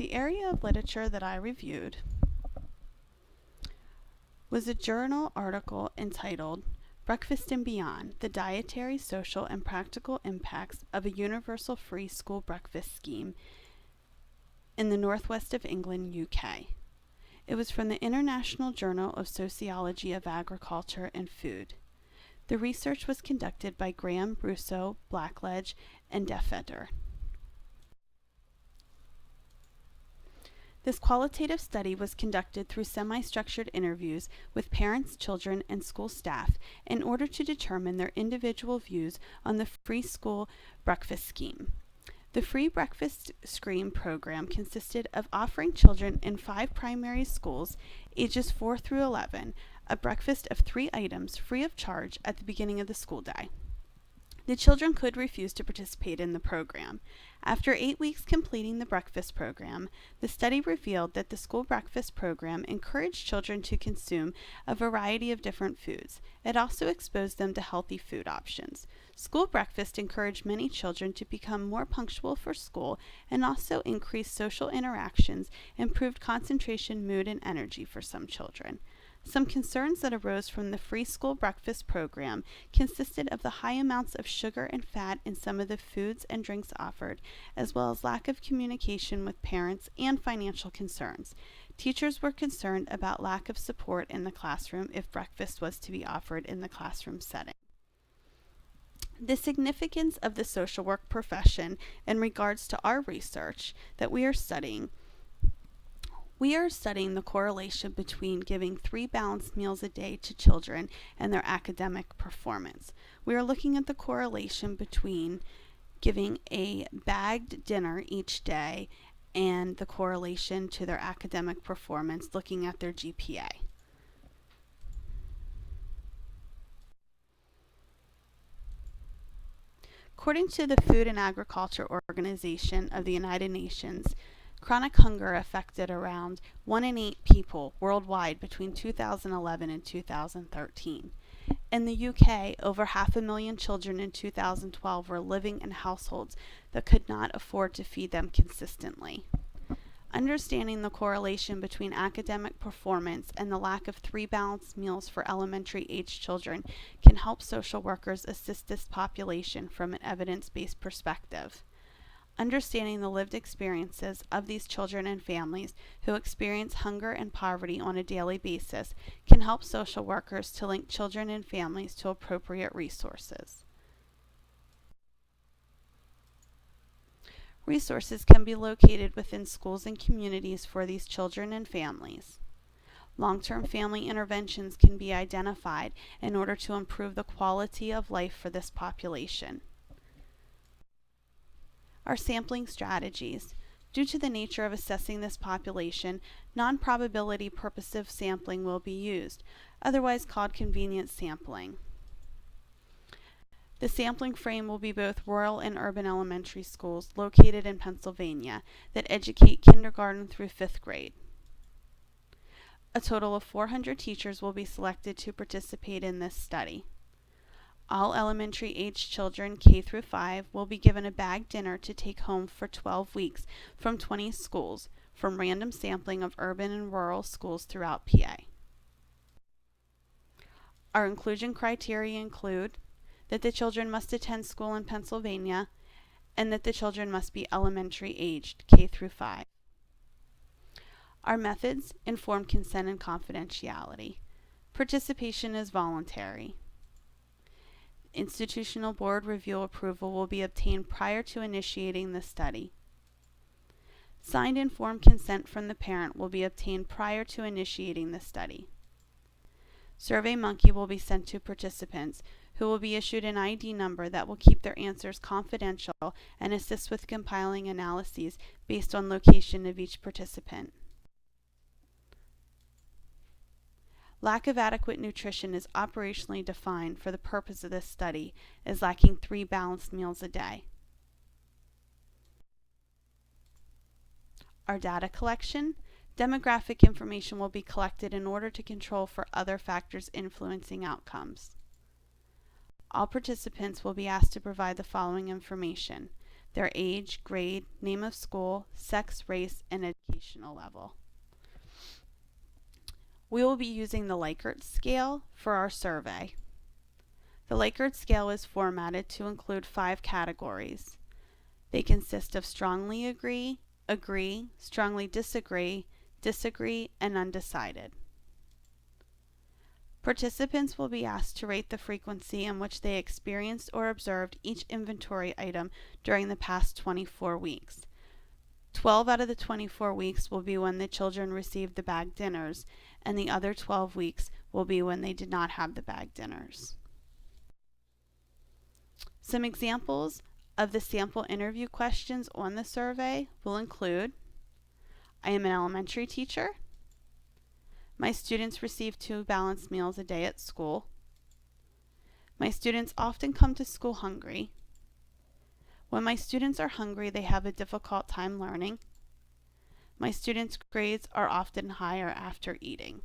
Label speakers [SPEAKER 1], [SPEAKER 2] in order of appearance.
[SPEAKER 1] The area of literature that I reviewed was a journal article entitled Breakfast and Beyond: The Dietary, Social, and Practical Impacts of a Universal Free School Breakfast Scheme in the Northwest of England, UK. It was from the International Journal of Sociology of Agriculture and Food. The research was conducted by Graham, Russo, Blackledge, and Defeder. This qualitative study was conducted through semi-structured interviews with parents, children, and school staff in order to determine their individual views on the free school breakfast scheme. The free breakfast scheme program consisted of offering children in 5 primary schools, ages 4 through 11, a breakfast of 3 items free of charge at the beginning of the school day. The children could refuse to participate in the program. After 8 weeks completing the breakfast program, the study revealed that the school breakfast program encouraged children to consume a variety of different foods. It also exposed them to healthy food options. School breakfast encouraged many children to become more punctual for school and also increased social interactions, improved concentration, mood, and energy for some children. Some concerns that arose from the free school breakfast program consisted of the high amounts of sugar and fat in some of the foods and drinks offered, as well as lack of communication with parents and financial concerns. Teachers were concerned about lack of support in the classroom if breakfast was to be offered in the classroom setting. The significance of the social work profession in regards to our research that we are studying the correlation between giving 3 balanced meals a day to children and their academic performance. We are looking at the correlation between giving a bagged dinner each day and the correlation to their academic performance, looking at their GPA. According to the Food and Agriculture Organization of the United Nations, chronic hunger affected around 1 in 8 people worldwide between 2011 and 2013. In the UK, over 500,000 children in 2012 were living in households that could not afford to feed them consistently. Understanding the correlation between academic performance and the lack of 3 balanced meals for elementary-aged children can help social workers assist this population from an evidence-based perspective. Understanding the lived experiences of these children and families who experience hunger and poverty on a daily basis can help social workers to link children and families to appropriate resources. Resources can be located within schools and communities for these children and families. Long-term family interventions can be identified in order to improve the quality of life for this population. Our sampling strategies. Due to the nature of assessing this population, non-probability purposive sampling will be used, otherwise called convenience sampling. The sampling frame will be both rural and urban elementary schools located in Pennsylvania that educate kindergarten through 5th grade. A total of 400 teachers will be selected to participate in this study. All elementary-aged children K through 5 will be given a bagged dinner to take home for 12 weeks from 20 schools, from random sampling of urban and rural schools throughout PA. Our inclusion criteria include that the children must attend school in Pennsylvania and that the children must be elementary-aged K through 5. Our methods: informed consent and confidentiality. Participation is voluntary. Institutional board review approval will be obtained prior to initiating the study. Signed informed consent from the parent will be obtained prior to initiating the study. SurveyMonkey will be sent to participants, who will be issued an ID number that will keep their answers confidential and assist with compiling analyses based on location of each participant. Lack of adequate nutrition is operationally defined for the purpose of this study as lacking 3 balanced meals a day. Our data collection. Demographic information will be collected in order to control for other factors influencing outcomes. All participants will be asked to provide the following information: their age, grade, name of school, sex, race, and educational level. We will be using the Likert scale for our survey. The Likert scale is formatted to include 5 categories. They consist of strongly agree, strongly disagree, disagree, and undecided. Participants will be asked to rate the frequency in which they experienced or observed each inventory item during the past 24 weeks. 12 out of the 24 weeks will be when the children received the bag dinners, and the other 12 weeks will be when they did not have the bag dinners. Some examples of the sample interview questions on the survey will include: I am an elementary teacher. My students receive 2 balanced meals a day at school. My students often come to school hungry. When my students are hungry, they have a difficult time learning. My students' grades are often higher after eating.